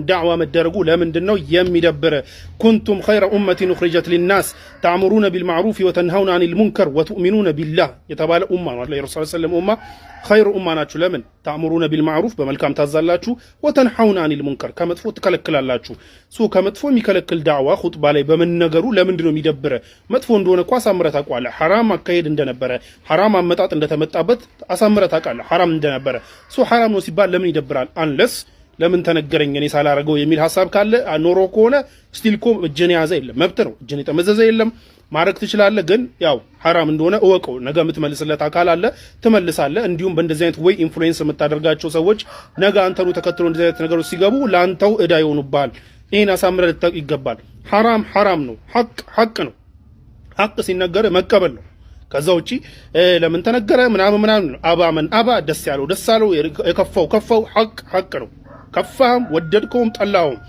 دعوة مدرجو لا من دنو يمدبر كنتم خير أمة أخرجت للناس تعمرون بالمعروف وتنهون عن المنكر وتؤمنون بالله يتبال أمة الله رسول الله سلم أمة خير أمة ناتشو لمن تعمرون بالمعروف بملكام تزالاتشو وتنهون عن المنكر كما تفو تكلكل اللاتشو سو كما تفو ميكلكل دعوة خطبة لي بمن نجرو لا من دنو مدبر ما تفو ندون كواس أمرتك على حرام كيد اندنبر حرام متات اندتمتابت أسمرتك على حرام اندنبر سو حرام نسيبال لمن يدبران unless ለምን ተነገረኝ እኔ ሳላረገው የሚል ሐሳብ ካለ ኖሮ ከሆነ ስቲልኮ እጅን ያዘ የለም መብት ነው እጅን የተመዘዘ የለም ማረክ ትችላለህ ግን ያው حرام እንደሆነ እወቀው ነገ የምትመልስለት አካል አለ ትመልሳለህ እንዲሁም በእንደዚህ አይነት ወይ ኢንፍሉዌንስ የምታደርጋቸው ሰዎች ነገ አንተኑ ተከትሎ እንደዚህ አይነት ነገሮች ሲገቡ ላንተው እዳ ይሆኑባል ይሄን አሳምረህ ልትጠቅ ይገባል حرام ነው ሐቅ ነው ሐቅ ሲነገር መቀበል ነው ከዛ ውጪ ለምን ተነገረ ምናምን አባ ደስ ያለው የከፋው ሐቅ ነው ከፋም ወደድከውም ጠላውም